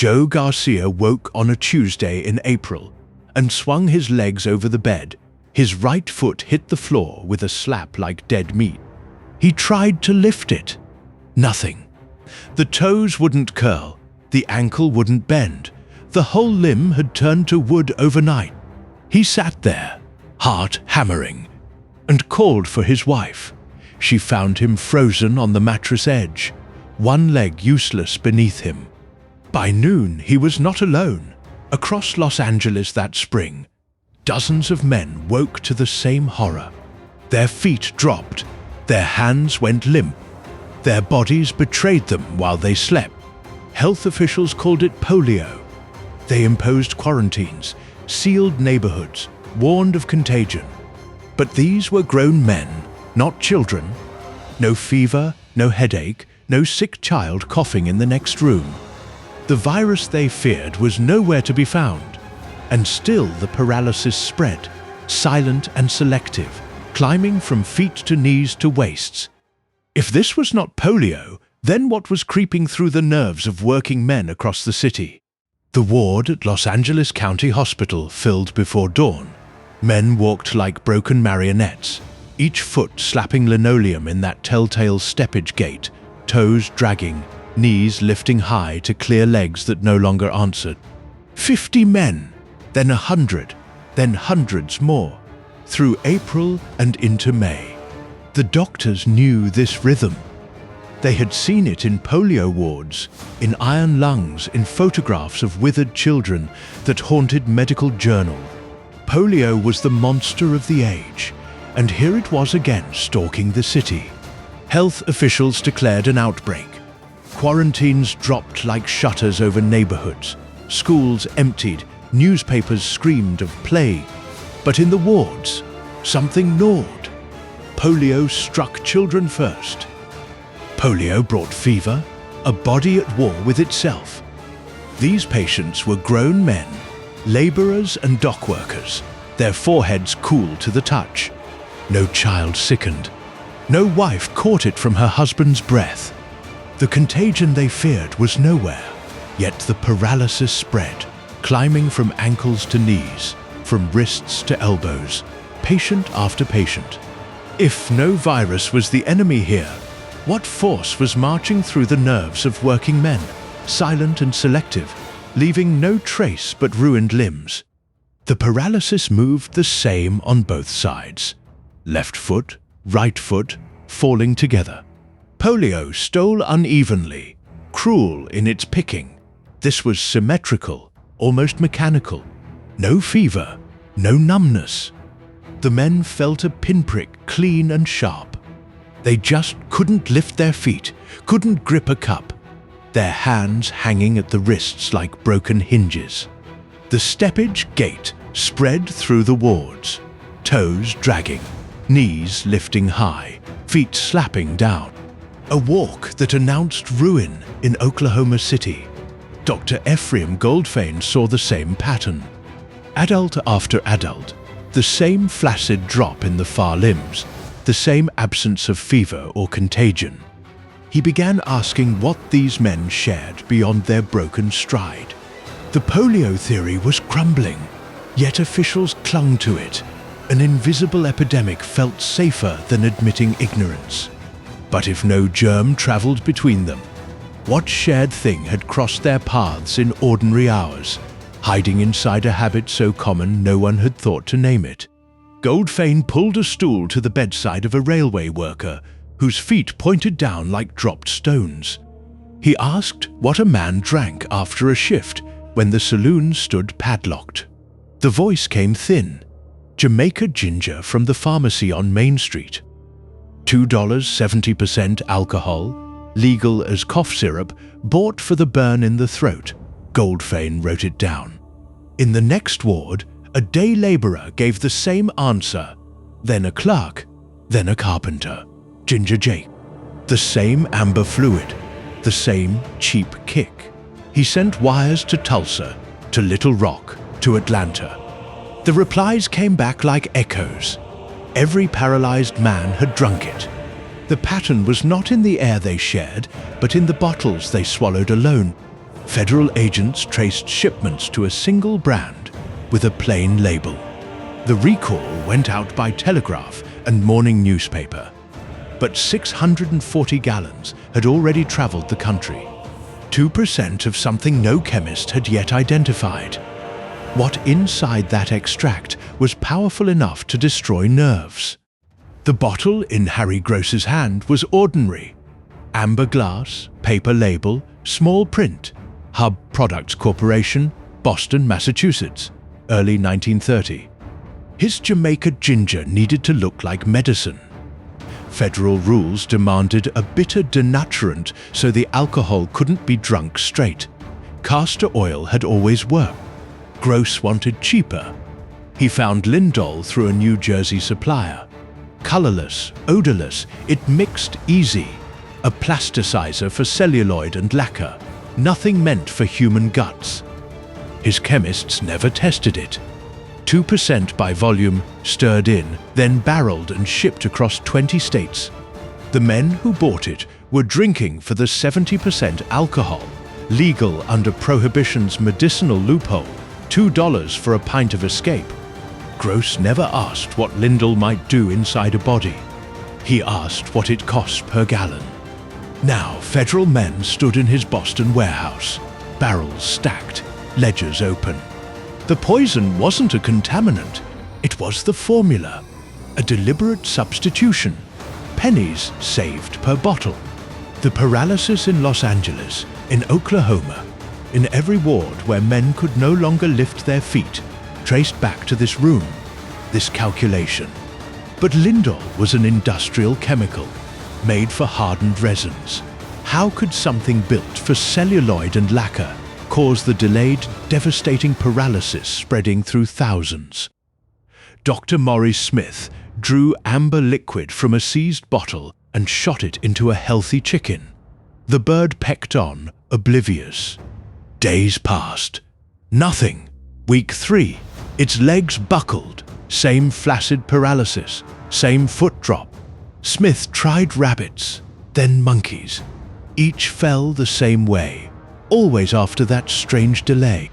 Joe Garcia woke on a Tuesday in April and swung his legs over the bed. His right foot hit the floor with a slap like dead meat. He tried to lift it. Nothing. The toes wouldn't curl, the ankle wouldn't bend. The whole limb had turned to wood overnight. He sat there, heart hammering, and called for his wife. She found him frozen on the mattress edge, one leg useless beneath him. By noon, he was not alone. Across Los Angeles that spring, dozens of men woke to the same horror. Their feet dropped, their hands went limp, their bodies betrayed them while they slept. Health officials called it polio. They imposed quarantines, sealed neighborhoods, warned of contagion. But these were grown men, not children. No fever, no headache, no sick child coughing in the next room. The virus they feared was nowhere to be found, and still the paralysis spread, silent and selective, climbing from feet to knees to waists. If this was not polio, then what was creeping through the nerves of working men across the city? The ward at Los Angeles County Hospital filled before dawn. Men walked like broken marionettes, each foot slapping linoleum in that telltale steppage gait, toes dragging, knees lifting high to clear legs that no longer answered. 50 men, then 100, then hundreds more, through April and into May. The doctors knew this rhythm. They had seen it in polio wards, in iron lungs, in photographs of withered children that haunted medical journal. Polio was the monster of the age, and here it was again stalking the city. Health officials declared an outbreak. Quarantines dropped like shutters over neighborhoods. Schools emptied, newspapers screamed of plague. But in the wards, something gnawed. Polio struck children first. Polio brought fever, a body at war with itself. These patients were grown men, laborers and dock workers, their foreheads cool to the touch. No child sickened. No wife caught it from her husband's breath. The contagion they feared was nowhere, yet the paralysis spread, climbing from ankles to knees, from wrists to elbows, patient after patient. If no virus was the enemy here, what force was marching through the nerves of working men, silent and selective, leaving no trace but ruined limbs? The paralysis moved the same on both sides. Left foot, right foot, falling together. Polio stole unevenly, cruel in its picking. This was symmetrical, almost mechanical. No fever, no numbness. The men felt a pinprick clean and sharp. They just couldn't lift their feet, couldn't grip a cup, their hands hanging at the wrists like broken hinges. The steppage gait spread through the wards, toes dragging, knees lifting high, feet slapping down. A walk that announced ruin in Oklahoma City. Dr. Ephraim Goldfein saw the same pattern. Adult after adult, the same flaccid drop in the far limbs, the same absence of fever or contagion. He began asking what these men shared beyond their broken stride. The polio theory was crumbling, yet officials clung to it. An invisible epidemic felt safer than admitting ignorance. But if no germ traveled between them, what shared thing had crossed their paths in ordinary hours, hiding inside a habit so common no one had thought to name it? Goldfein pulled a stool to the bedside of a railway worker whose feet pointed down like dropped stones. He asked what a man drank after a shift when the saloon stood padlocked. The voice came thin. Jamaica ginger from the pharmacy on Main Street. $2 70% alcohol, legal as cough syrup, bought for the burn in the throat. Goldfein wrote it down. In the next ward, a day laborer gave the same answer, then a clerk, then a carpenter. Ginger Jake. The same amber fluid, the same cheap kick. He sent wires to Tulsa, to Little Rock, to Atlanta. The replies came back like echoes. Every paralyzed man had drunk it. The pattern was not in the air they shared, but in the bottles they swallowed alone. Federal agents traced shipments to a single brand with a plain label. The recall went out by telegraph and morning newspaper. But 640 gallons had already traveled the country. 2% of something no chemist had yet identified. What inside that extract was powerful enough to destroy nerves? The bottle in Harry Gross's hand was ordinary. Amber glass, paper label, small print. Hub Products Corporation, Boston, Massachusetts, early 1930. His Jamaica ginger needed to look like medicine. Federal rules demanded a bitter denaturant so the alcohol couldn't be drunk straight. Castor oil had always worked. Gross wanted cheaper. He found Lindol through a New Jersey supplier. Colorless, odorless, it mixed easy. A plasticizer for celluloid and lacquer. Nothing meant for human guts. His chemists never tested it. 2% by volume, stirred in, then barreled and shipped across 20 states. The men who bought it were drinking for the 70% alcohol, legal under Prohibition's medicinal loophole, $2 for a pint of Escape. Gross never asked what Lindol might do inside a body. He asked what it cost per gallon. Now, federal men stood in his Boston warehouse, barrels stacked, ledgers open. The poison wasn't a contaminant, it was the formula, a deliberate substitution, pennies saved per bottle. The Paralysis in Los Angeles, in Oklahoma, in every ward where men could no longer lift their feet, traced back to this room, this calculation. But Lindol was an industrial chemical, made for hardened resins. How could something built for celluloid and lacquer cause the delayed, devastating paralysis spreading through thousands? Dr. Maurice Smith drew amber liquid from a seized bottle and shot it into a healthy chicken. The bird pecked on, oblivious. Days passed. Nothing. Week 3. Its legs buckled. Same flaccid paralysis. Same foot drop. Smith tried rabbits, then monkeys. Each fell the same way, always after that strange delay.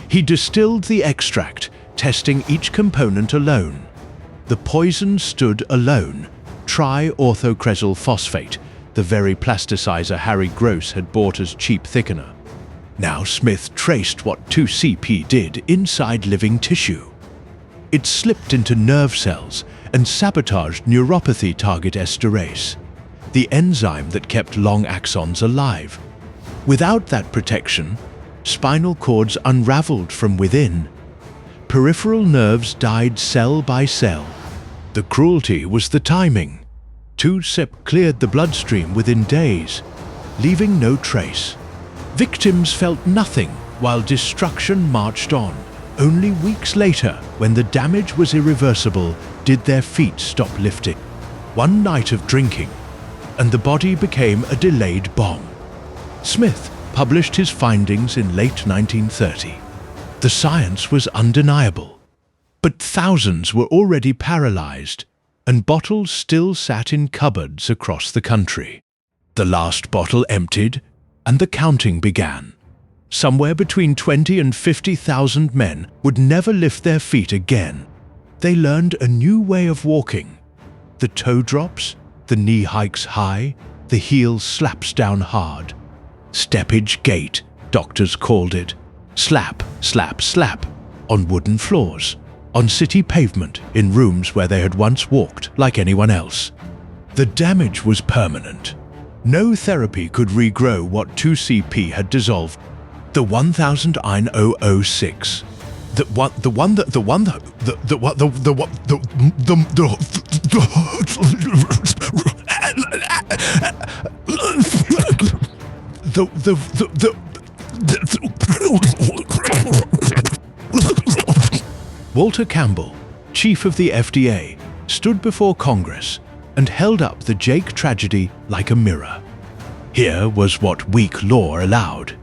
He distilled the extract, testing each component alone. The poison stood alone, triorthocresol phosphate, the very plasticizer Harry Gross had bought as cheap thickener. Now Smith traced what TOCP did inside living tissue. It slipped into nerve cells and sabotaged neuropathy target esterase, the enzyme that kept long axons alive. Without that protection, spinal cords unraveled from within. Peripheral nerves died cell by cell. The cruelty was the timing. TOCP cleared the bloodstream within days, leaving no trace. Victims felt nothing while destruction marched on. Only weeks later, when the damage was irreversible, did their feet stop lifting. One night of drinking, and the body became a delayed bomb. Smith published his findings in late 1930. The science was undeniable, but thousands were already paralyzed, and bottles still sat in cupboards across the country. The last bottle emptied, and the counting began. Somewhere between 20 and 50,000 men would never lift their feet again. They learned a new way of walking. The toe drops, the knee hikes high, the heel slaps down hard. Steppage gait, doctors called it. Slap, slap, slap, on wooden floors, on city pavement, in rooms where they had once walked like anyone else. The damage was permanent. No therapy could regrow what TOCP had dissolved. The 1000-006. Walter Campbell, chief of the FDA, stood before Congress and held up the Jake tragedy like a mirror. Here was what weak law allowed.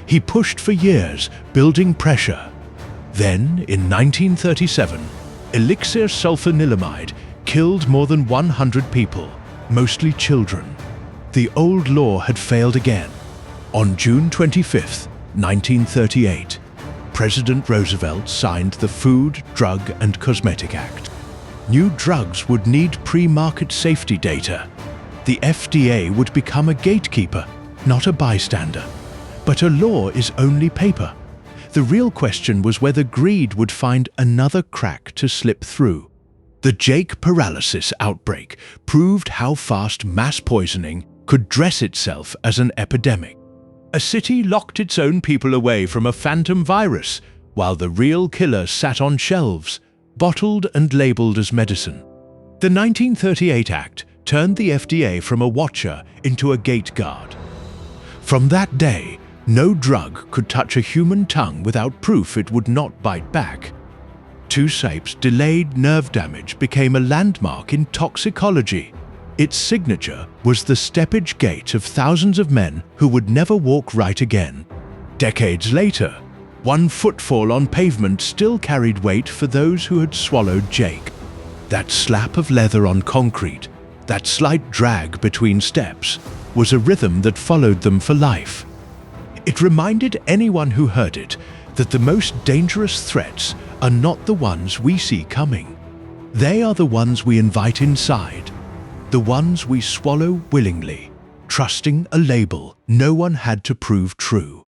He pushed for years, building pressure. Then, in 1937, elixir sulfanilamide killed more than 100 people, mostly children. The old law had failed again. On June 25, 1938, President Roosevelt signed the Food, Drug and Cosmetic Act. New drugs would need pre-market safety data. The FDA would become a gatekeeper, not a bystander. But a law is only paper. The real question was whether greed would find another crack to slip through. The Jake Paralysis outbreak proved how fast mass poisoning could dress itself as an epidemic. A city locked its own people away from a phantom virus, while the real killer sat on shelves, bottled and labeled as medicine. The 1938 Act turned the FDA from a watcher into a gate guard. From that day, no drug could touch a human tongue without proof it would not bite back. TOCP's delayed nerve damage became a landmark in toxicology. Its signature was the steppage gait of thousands of men who would never walk right again. Decades later, one footfall on pavement still carried weight for those who had swallowed Jake. That slap of leather on concrete, that slight drag between steps, was a rhythm that followed them for life. It reminded anyone who heard it that the most dangerous threats are not the ones we see coming. They are the ones we invite inside, the ones we swallow willingly, trusting a label no one had to prove true.